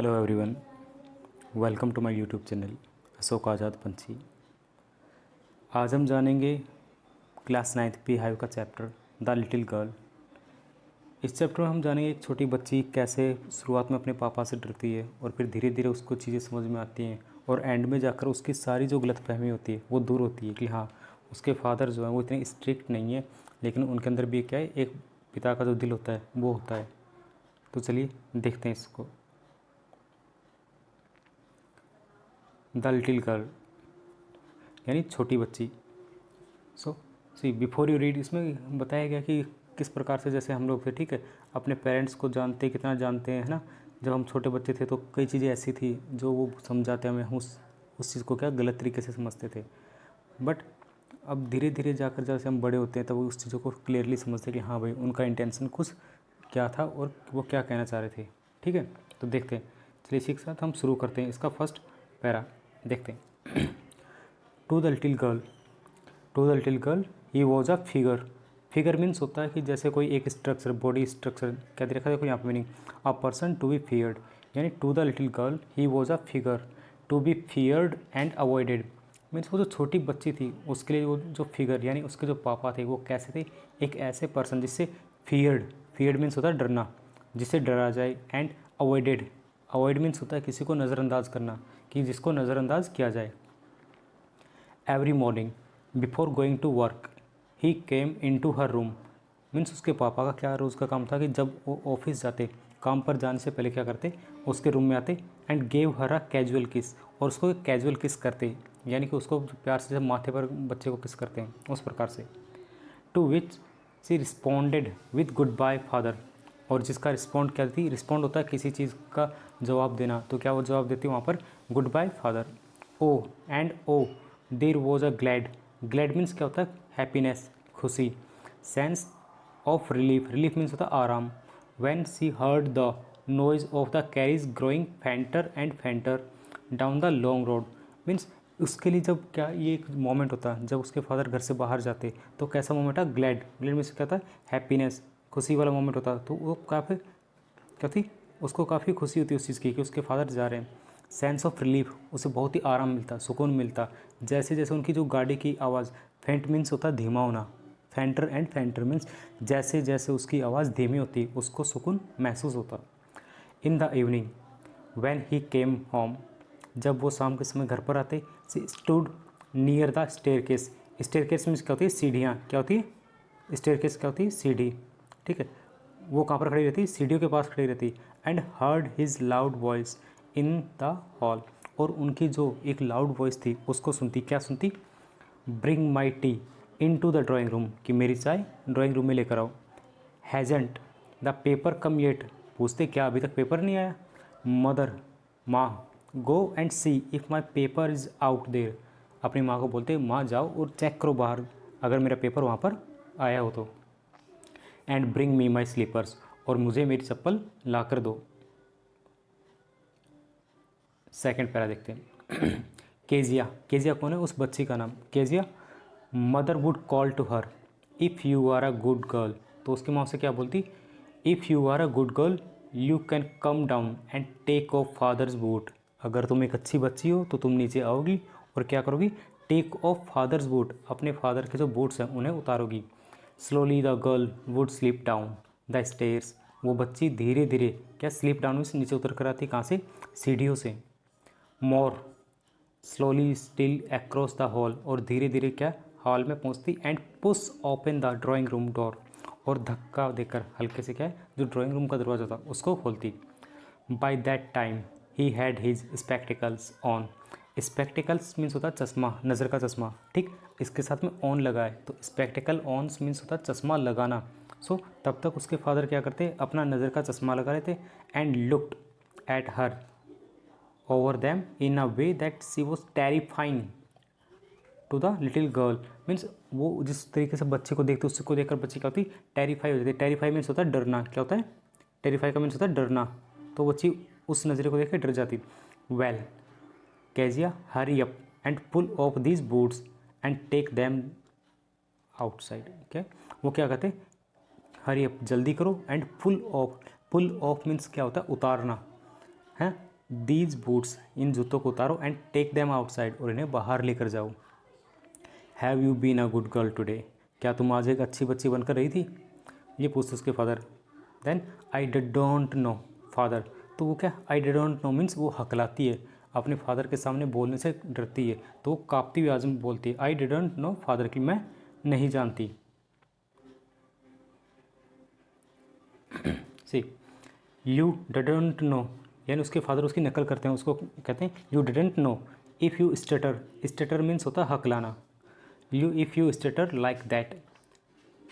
Hello everyone, welcome to my YouTube channel Ashok Azad Panchhi. आज हम जानेंगे क्लास 9th पी हाइव का चैप्टर द लिटिल गर्ल। इस चैप्टर में हम जानेंगे एक छोटी बच्ची कैसे शुरुआत में अपने पापा से डरती है और फिर धीरे धीरे उसको चीज़ें समझ में आती हैं और एंड में जाकर उसकी सारी जो गलतफहमी होती है वो दूर होती है कि हाँ, उसके फादर जो हैं वो इतने स्ट्रिक्ट नहीं है, लेकिन उनके अंदर भी क्या है, एक पिता का जो दिल होता है वो होता है। तो चलिए देखते हैं इसको। द लिटिल गर्ल यानी छोटी बच्ची। सी बिफोर यू रीड, इसमें बताया गया कि किस प्रकार से जैसे हम लोग थे, ठीक है, अपने पेरेंट्स को जानते कितना जानते हैं, है ना। जब हम छोटे बच्चे थे तो कई चीज़ें ऐसी थी जो वो समझाते हमें, हम उस चीज़ को क्या गलत तरीके से समझते थे। बट अब धीरे धीरे जाकर जैसे हम बड़े होते हैं तब उस चीज़ों को क्लियरली समझते हैं कि हाँ भाई, उनका इंटेंशन कुछ क्या था और वो क्या कहना चाह रहे थे। ठीक है, तो देखते हैं। चलिए इसी के साथ हम शुरू करते हैं। इसका फर्स्ट पैरा देखते हैं। To the little girl, to the little girl he was a figure. Figure means होता है कि जैसे कोई एक स्ट्रक्चर, बॉडी स्ट्रक्चर क्या दे रखा है, देखो यहाँ पे meaning, a person to be feared. यानी to the little girl he was a figure to be feared and avoided. Means वो जो छोटी बच्ची थी उसके लिए वो जो फिगर यानी उसके जो पापा थे वो कैसे थे, एक ऐसे पर्सन जिससे फियर्ड, फियर्ड मीन्स होता है डरना, जिससे डरा जाए, एंड अवॉइडेड, अवॉइड मीन्स होता है किसी को नज़रअंदाज करना, कि जिसको नज़रअंदाज किया जाए। Every morning before going to work he came in to her room. Means उसके पापा का क्या रोज़ का काम था कि जब वो ऑफिस जाते, काम पर जाने से पहले क्या करते, उसके रूम में आते and gave her a casual किस, और उसको एक कैजुअल किस करते, यानी कि उसको प्यार से जब माथे पर बच्चे को किस करते हैं उस प्रकार से। To which she responded with goodbye father. और जिसका रिस्पॉन्ड क्या थी, रिस्पॉन्ड होता है किसी चीज़ का जवाब देना, तो क्या वो जवाब देती है वहाँ पर, goodbye father. Oh and oh there was a glad, glad means क्या होता है, हैप्पीनेस, खुशी। Sense of relief, relief means होता है आराम। When she heard the noise of the carriage growing fainter and fainter down the long road. Means उसके लिए जब क्या ये एक मोमेंट होता है जब उसके फादर घर से बाहर जाते, तो कैसा मोमेंट था, ग्लैड, ग्लैड मीन्स क्या था, हैप्पीनेस, खुशी वाला मोमेंट होता। तो वो काफ़ी क्या थी, उसको काफ़ी खुशी होती उस चीज़ की कि उसके फादर जा रहे हैं। सेंस ऑफ रिलीफ, उसे बहुत ही आराम मिलता, सुकून मिलता। जैसे जैसे उनकी जो गाड़ी की आवाज़, फेंट मीन्स होता है धीमा होना, फेंटर एंड फेंटर मीन्स जैसे जैसे उसकी आवाज़ धीमी होती उसको सुकून महसूस होता। In the evening when he came home, जब वो शाम के समय घर पर आते, सी stood near the staircase. Staircase means क्या होती है, सीढ़ियाँ, क्या होती है, स्टेयरकेस क्या होती है, सीढ़ी। ठीक है, वो कहाँ पर खड़ी रहती, सीढ़ियों के पास खड़ी रहती। And heard his loud voice in the hall, और उनकी जो एक लाउड वॉइस थी उसको सुनती, क्या सुनती, bring my tea in to the drawing room, कि मेरी चाय ड्राइंग रूम में लेकर आओ। Hasn't the paper come yet, पूछते क्या अभी तक पेपर नहीं आया। मदर, माँ, go and see if my paper is out there, अपनी माँ को बोलते माँ जाओ और चेक करो बाहर अगर मेरा पेपर वहाँ पर आया हो तो। And bring me my slippers, और मुझे मेरी चप्पल ला कर दो। सेकेंड पैरा देखते हैं। केजिया, केजिया कौन है, उस बच्ची का नाम Kezia. Mother would call to her if you are a good girl, तो उसकी माँ से क्या बोलती, if you are a good girl you can come down and take off father's boot, अगर तुम एक अच्छी बच्ची हो तो तुम नीचे आओगी और क्या करोगी, टेक ऑफ फादर्स बूट, अपने फादर के जो बूट्स हैं उन्हें उतारोगी। Slowly the girl would slip down the stairs, वो बच्ची धीरे धीरे क्या स्लिप डाउन से नीचे उतर कर आती, कहाँ से, सीढ़ियों से। मोर slowly still across the hall, और धीरे धीरे क्या हॉल में पहुंचती। And push open the drawing room door, और धक्का देकर हल्के से क्या है जो ड्राइंग रूम का दरवाज़ा था उसको खोलती। By that time he had his spectacles on, spectacles means होता है चश्मा, नज़र का चश्मा, ठीक, इसके साथ में ऑन लगा है तो स्पेक्टिकल ऑन मीन्स होता है चश्मा लगाना। सो तब तक उसके फादर क्या करते, अपना नज़र का चश्मा लगा रहे थे। And looked at her over them in a way that she was terrifying to the little girl, means वो जिस तरीके से बच्चे को देखते उसको देखकर बच्ची क्या होती, टेरिफाई हो जाती। टेरिफाई मीन्स होता है डरना, क्या होता है, टेरिफाई का मीन्स होता है डरना, तो बच्ची उस नज़रे को देख कर डर जाती। Well Kezia hurry up and pull off these boots and take them outside, क्या वो क्या कहते, हरी अप जल्दी करो, and pull off, pull off means क्या होता है, उतारना है, दीज बूट्स, इन जूतों को उतारो, एंड टेक देम आउटसाइड, और इन्हें बाहर लेकर जाओ। Have you been a good girl today, क्या तुम आज एक अच्छी बच्ची बनकर रही थी, ये पूछते उसके father. Then I don't know father, तो वो क्या आई डोंट नो मीन्स वो हकलाती है, अपने फादर के सामने बोलने से डरती है, तो वो कांपती हुई आवाज़ में बोलती है आई डोंट नो फादर, कि मैं नहीं जानती। सी यू डोंट नो, यानी उसके फादर उसकी नकल करते हैं, उसको कहते हैं you didn't know. If you stutter, stutter means होता है हकलाना, if you stutter like that,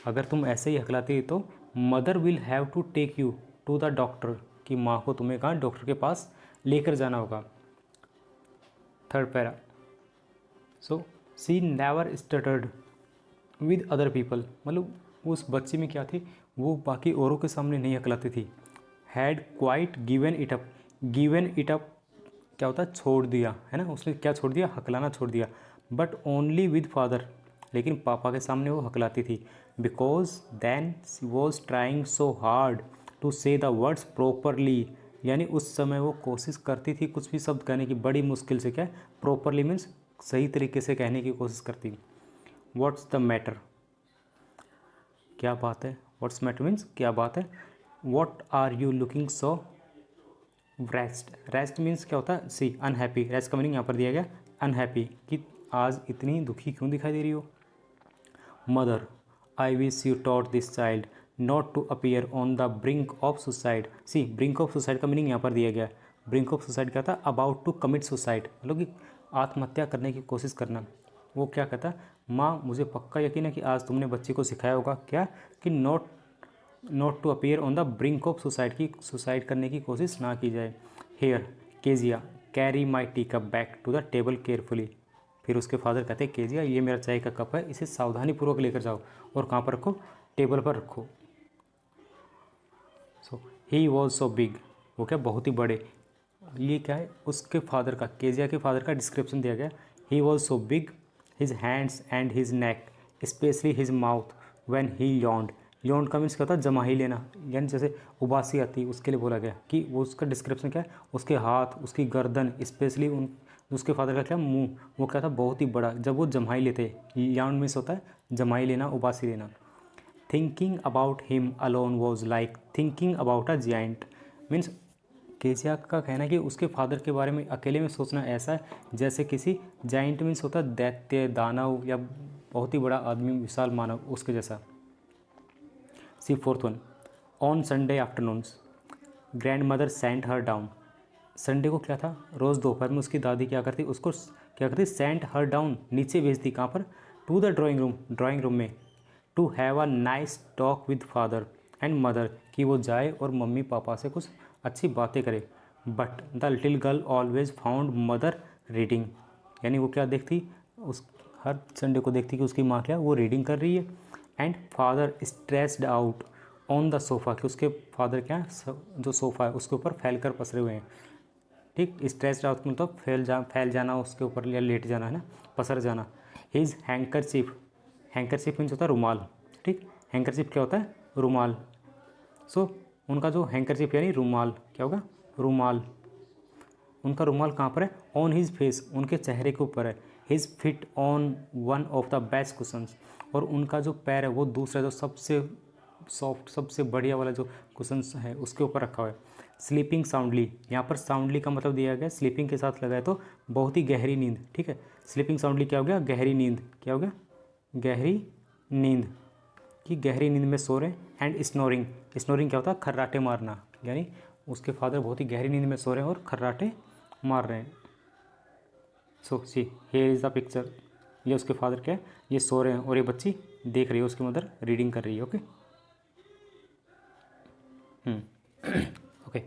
अगर तुम ऐसे ही हकलाती तो mother will have to take you to the doctor, कि माँ को तुम्हें कहाँ डॉक्टर के पास लेकर जाना होगा। Third para, so she never stuttered with other people, मतलब उस बच्ची में क्या थी, वो बाकी औरों के सामने नहीं हकलाती थी। Had quite given it up, given it up क्या होता है, छोड़ दिया, है ना, उसने क्या छोड़ दिया, हकलाना छोड़ दिया। बट ओनली विद फादर, लेकिन पापा के सामने वो हकलाती थी। Because then she was trying so hard to say the words properly, यानी उस समय वो कोशिश करती थी कुछ भी शब्द कहने की बड़ी मुश्किल से, क्या प्रॉपरली मीन्स सही तरीके से कहने की कोशिश करती। व्हाट्स द मैटर, क्या बात है, व्हाट्स मैटर मीन्स क्या बात है। What are you looking so rest, rest means क्या होता है, सी अनहैप्पी, रेस्ट का मीनिंग यहाँ पर दिया गया अनहैप्पी, कि आज इतनी दुखी क्यों दिखाई दे रही हो। Mother I wish you taught this child not to appear on the brink of suicide, see brink of suicide का मीनिंग यहाँ पर दिया गया, ब्रिंक ऑफ सुसाइड क्या था, अबाउट टू कमिट सुसाइड, मतलब कि आत्महत्या करने की कोशिश करना। वो क्या कहता, माँ मुझे पक्का यकीन है कि आज तुमने बच्ची को सिखाया होगा क्या, कि not to appear on the brink of suicide, की सुसाइड करने की कोशिश ना की जाए। Here Kezia carry my tea cup back to the table carefully, फिर उसके फादर कहते हैं केजिया ये मेरा चाय का कप है, इसे सावधानीपूर्वक लेकर जाओ, और कहाँ पर रखो, टेबल पर रखो। सो ही वॉज सो बिग, वो क्या बहुत ही बड़े, ये क्या है उसके फादर का, केजिया के फादर का डिस्क्रिप्शन दिया गया। He was so big, his hands and his neck, specially his mouth when he yawned, yawned का मीन्स क्या होता है, जमा ही लेना, यानी जैसे उबासी आती है उसके लिए बोला गया, कि वो उसका डिस्क्रिप्शन क्या है, उसके हाथ, उसकी गर्दन, स्पेशली उसके फादर का क्या मुंह, वो क्या था बहुत ही बड़ा, जब वो जमाई लेते, यॉन्ड मीन्स होता है जमाई लेना, उबासी लेना। Thinking about him alone was like thinking about a giant, means केसिया का कहना है कि उसके फादर के बारे में अकेले में सोचना ऐसा है जैसे किसी जाइंट मीन्स होता है दैत्य, दानव, या बहुत ही बड़ा आदमी, विशाल मानव, उसके जैसा। See fourth one, on Sunday afternoons grandmother sent her down, Sunday को क्या था, रोज़ दोपहर में उसकी दादी क्या करती, उसको क्या करती, सेंट हर डाउन, नीचे भेजती, कहाँ पर, टू द ड्राइंग रूम में, to have a nice talk with father and mother, कि वो जाए और मम्मी पापा से कुछ अच्छी बातें करे। But the little girl always found mother reading, यानी वो क्या देखती, उस हर संडे को देखती कि उसकी माँ क्या वो रीडिंग कर रही है। And father stressed out on the sofa, कि उसके फादर क्या जो सोफ़ा है उसके ऊपर फैल कर पसरे हुए हैं, ठीक, स्ट्रेस्ड आउट मतलब फैल जाना उसके ऊपर, या लेट जाना, है ना, पसर जाना। हिज हैंकरचीफ मीन्स होता है रुमाल, ठीक, हैंकरचीफ क्या होता है, रुमाल। सो उनका जो हैंकरचीफ यानी रुमाल क्या होगा, रुमाल, उनका रुमाल कहाँ पर है, ऑन हिज फेस, उनके चेहरे के ऊपर है। His fit on one of the best cushions, और उनका जो पैर है वो दूसरा जो सबसे सॉफ्ट, सबसे बढ़िया वाला जो कुशंस है उसके ऊपर रखा हुआ है। स्लीपिंग साउंडली, यहाँ पर साउंडली का मतलब दिया गया स्लीपिंग के साथ लगाए तो बहुत ही गहरी नींद, ठीक है, स्लीपिंग साउंडली क्या हो गया, गहरी नींद, क्या हो गया, गहरी नींद, कि गहरी नींद में सो रहे। एंड स्नोरिंग, स्नोरिंग क्या होता है, खर्राटे मारना, यानी उसके फादर बहुत ही गहरी नींद में सो रहे हैं और खर्राटे मार रहे हैं। So see here is the picture, ये उसके फादर क्या है, ये सो रहे हैं और ये बच्ची देख रही है, उसकी मदर रीडिंग कर रही है। Okay okay,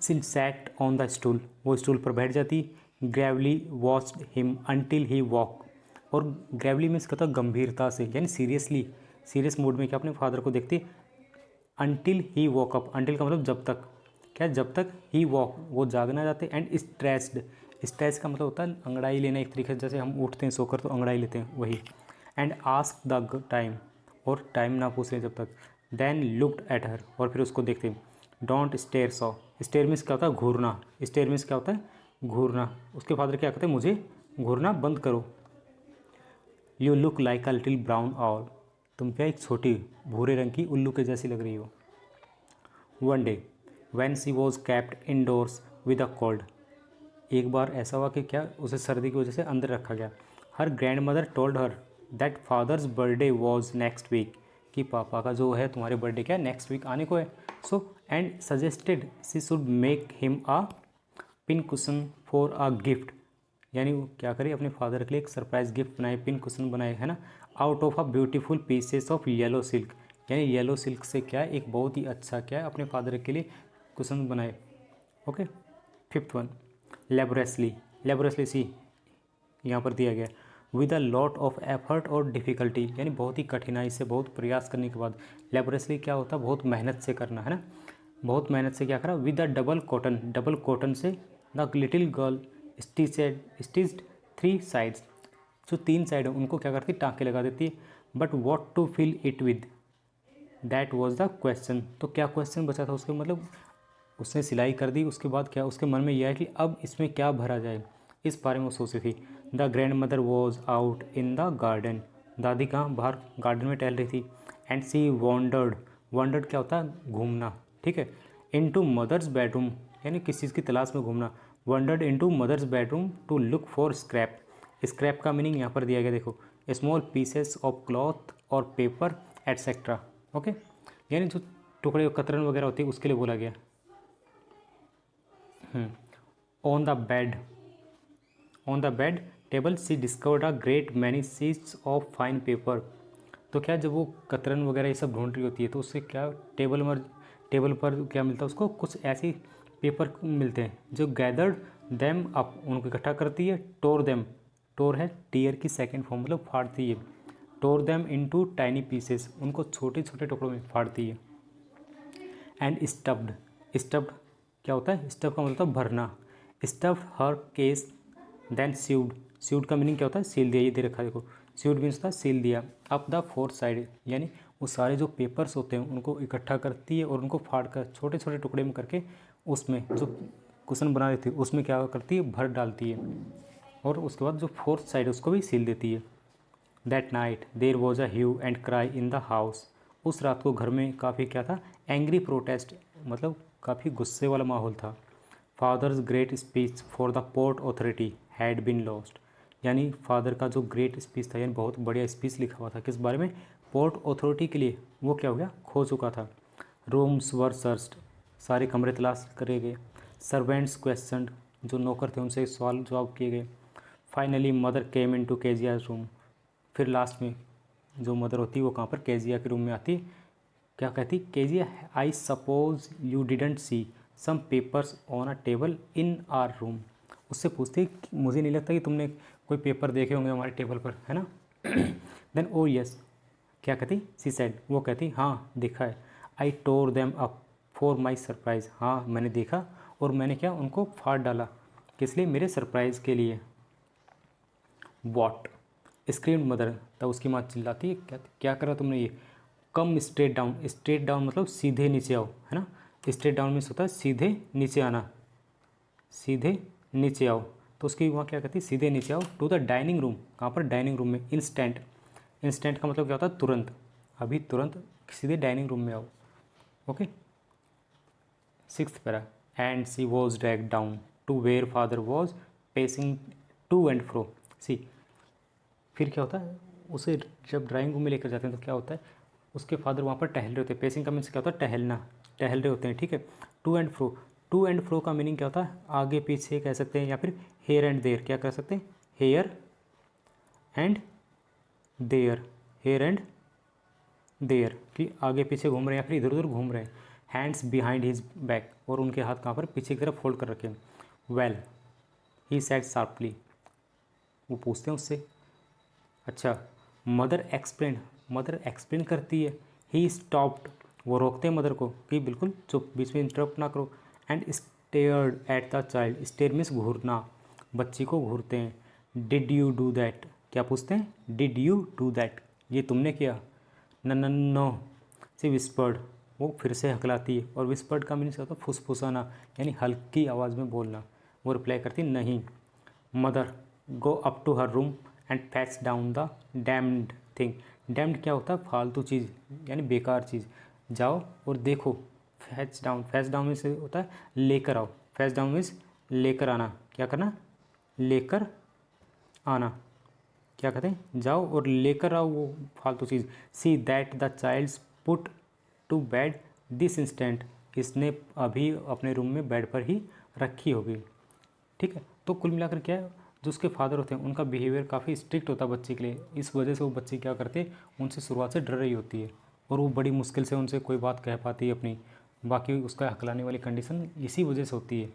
she sat on the stool, वो स्टूल पर बैठ जाती। Gravely watched him until he walk, और ग्रेवली मीन्स कहता गंभीरता से, यानी सीरियसली, सीरियस मूड में क्या अपने फादर को देखती। Until he walk up, until का मतलब जब तक, क्या जब तक ही वॉक वो जागना जाते। एंड स्ट्रेस्ड, स्ट्रेस का मतलब होता है अंगड़ाई लेना, एक तरीके से जैसे हम उठते हैं सोकर तो अंगड़ाई लेते हैं वही। एंड आस्क द टाइम, और टाइम ना पूछ रहे जब तक। देन लुक्ड एट हर, और फिर उसको देखते। Don't stare so, stare means क्या होता है घूरना, स्टेयर मीन्स क्या होता है घूरना। उसके फादर क्या कहते हैं मुझे घूरना बंद करो। You look like a little brown all, तुम क्या एक छोटी भूरे रंग की उल्लू के जैसी लग रही हो। One day when she was kept indoors with a cold, एक बार ऐसा हुआ कि क्या उसे सर्दी की वजह से अंदर रखा गया। Her grandmother told her that father's birthday was next week, कि पापा का जो है तुम्हारे बर्थडे क्या नेक्स्ट वीक आने को है। So and suggested she should make him a pin cushion for a gift, यानी वो क्या करे अपने फादर के लिए एक सरप्राइज गिफ्ट बनाए, पिन कुशन बनाए, है ना, out of a beautiful pieces of yellow silk, यानी येलो सिल्क से क्या है एक बहुत ही अच्छा क्या है अपने फादर के लिए कुशन बनाए। ओके। फिफ्थ वन लेबोरेसली, लेबोरेसली सी यहाँ पर दिया गया with a lot of effort और डिफ़िकल्टी, यानी बहुत ही कठिनाई से बहुत प्रयास करने के बाद। लेबोरेसली क्या होता है बहुत मेहनत से करना, है ना, बहुत मेहनत से क्या करा with a double cotton, double cotton से the little girl stitched 3 sides, जो 3 साइड है उनको क्या करती टाँके लगा देती। But what to fill it with, that was the question, तो क्या क्वेश्चन बचा था उसके, मतलब उसने सिलाई कर दी उसके बाद क्या उसके मन में यह है कि अब इसमें क्या भरा जाए, इस बारे में वो सोची थी। The grand mother was out in the garden, दादी कहाँ बाहर गार्डन में टहल रही थी। एंड सी वॉन्डर्ड, वॉन्डर्ड क्या होता है घूमना, ठीक है। इन टू मदर्स बेडरूम, यानी किस चीज़ की तलाश में घूमना। Wandered in to mother's bedroom to look for scrap, scrap का मीनिंग यहाँ पर दिया गया देखो, स्मॉल पीसेस ऑफ क्लॉथ और पेपर एट्सेट्रा। ओके, यानी जो टुकड़े कतरन वगैरह होती है उसके लिए बोला गया। On the bed, on the bed table she discovered a great many sheets of fine paper, तो क्या जब वो कतरन वगैरह ये सब ढूंढ रही होती है तो उससे क्या टेबल पर क्या मिलता है उसको कुछ ऐसी पेपर मिलते हैं जो गैदर्ड देम अप, उनको इकट्ठा करती है। टोर देम, टोर है टीयर की सेकेंड फॉर्म मतलब फाड़ती है। टोर देम इनटू टाइनी पीसेस, उनको छोटे छोटे टुकड़ों में फाड़ती है। एंड स्टफ्ड, स्टफ्ड क्या होता है स्टफ का मतलब भरना। स्टफ्ड हर केस देन सीव्ड, सीव्ड का मीनिंग क्या होता है सील दिया, ये दे रखा है देखो, सीव्ड मीन्स होता है सील दिया। अप द फोर्थ साइड, यानी वो सारे जो पेपर्स होते हैं उनको इकट्ठा करती है और उनको फाड़ कर छोटे छोटे टुकड़े में करके उसमें जो कुशन बना रही थी उसमें क्या करती है भर डालती है, और उसके बाद जो फोर्थ साइड उसको भी सील देती है। That night there was a hue and cry in the house, उस रात को घर में काफ़ी क्या था एंग्री प्रोटेस्ट, मतलब काफ़ी गुस्से वाला माहौल था। Father's great speech for the port authority had been lost, यानी फादर का जो ग्रेट स्पीच था यानी बहुत बढ़िया स्पीच लिखा हुआ था किस बारे में पोर्ट अथॉरिटी के लिए, वो क्या हो गया खो चुका था। रूम्स वर सर्च्ड, सारे कमरे तलाश करे गए। सर्वेंट्स क्वेश्चनड, जो नौकर थे उनसे सवाल जवाब किए गए। Finally mother came in to Kezia room, फिर लास्ट में जो मदर होती है वो कहाँ पर केजिया के रूम में आती है, क्या कहती Kezia I suppose you didn't see some papers on a table in our room, उससे पूछती मुझे नहीं लगता कि तुमने कोई पेपर देखे होंगे हमारे टेबल पर, है ना। देन ओ यस, क्या कहती सी सेड, वो कहती हाँ देखा है। I tore them up for my surprise, हाँ मैंने देखा और मैंने क्या उनको फाड़ डाला, किस लिए मेरे सरप्राइज़ के लिए। वॉट स्क्रीम्ड मदर, तब उसकी माँ चिल्लाती है क्या क्या करा तुमने ये। Come straight down, straight down मतलब सीधे नीचे आओ, है ना, स्ट्रेट डाउन मीन्स होता है सीधे नीचे आना, सीधे नीचे आओ। तो उसकी वहाँ क्या कहती है सीधे नीचे आओ टू द डाइनिंग रूम, कहाँ पर डाइनिंग रूम में। इंस्टेंट, इंस्टेंट का मतलब क्या होता है तुरंत, अभी तुरंत सीधे डाइनिंग रूम में आओ। Okay. Sixth para and she was drag down to where father was pacing to and fro, she फिर क्या होता है उसे जब ड्राइंग रूम में लेकर जाते हैं तो क्या होता है उसके फादर वहाँ पर टहल रहे होते हैं। पेसिंग का मीन्स क्या होता है टहलना, टहल रहे होते हैं, ठीक है। To and fro, to and fro का मीनिंग क्या होता है आगे पीछे कह सकते हैं, या फिर हेयर एंड देयर, क्या कह सकते हैं here and there, here and there कि आगे पीछे घूम रहे हैं या फिर इधर उधर घूम रहे हैं। हैंड्स बिहाइंड हिज बैक, और उनके हाथ कहाँ पर पीछे की तरफ फोल्ड कर रखे हैं। वेल ही सेड शार्पली, वो पूछते हैं उससे। अच्छा, मदर एक्सप्लेन, मदर एक्सप्लेन करती है। ही स्टॉप्ड, वो रोकते हैं मदर को कि बिल्कुल चुप, बीच में इंटरप्ट ना करो। And stared at the child, stare means घूरना, बच्ची को घूरते हैं। डिड यू डू दैट, क्या पूछते हैं डिड यू डू दैट, ये तुमने किया। नो सी विस्पर्ड, वो फिर से हकलाती है। और विस्पर्ड का मीनिंग होता है फुसफुसाना, यानी हल्की आवाज़ में बोलना। वो रिप्लाई करती नहीं। Mother go up to her room and fetch down the damned thing. Damned क्या होता है? फालतू चीज़, यानी बेकार चीज़। जाओ और देखो। फैच डाउन में से होता है लेकर आओ। फैच डाउन मीन्स लेकर आना। क्या करना? लेकर आना। क्या कहते हैं? जाओ और लेकर आओ वो फालतू चीज़। See that the child's put to bed this instant. इसने अभी अपने रूम में बेड पर ही रखी होगी। ठीक है। तो कुल मिलाकर क्या है, जो उसके फादर होते हैं उनका बिहेवियर काफ़ी स्ट्रिक्ट होता है बच्चे के लिए। इस वजह से वो बच्चे क्या करते हैं, उनसे शुरुआत से डर रही होती है और वो बड़ी मुश्किल से उनसे कोई बात कह पाती है अपनी। बाकी उसका हकलाने वाली कंडीशन इसी वजह से होती है।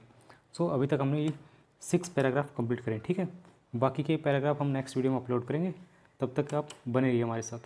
सो अभी तक हमने ये 6 पैराग्राफ कंप्लीट करें। ठीक है। बाकी के पैराग्राफ हम नेक्स्ट वीडियो में अपलोड करेंगे। तब तक आप बने रहिए हमारे साथ।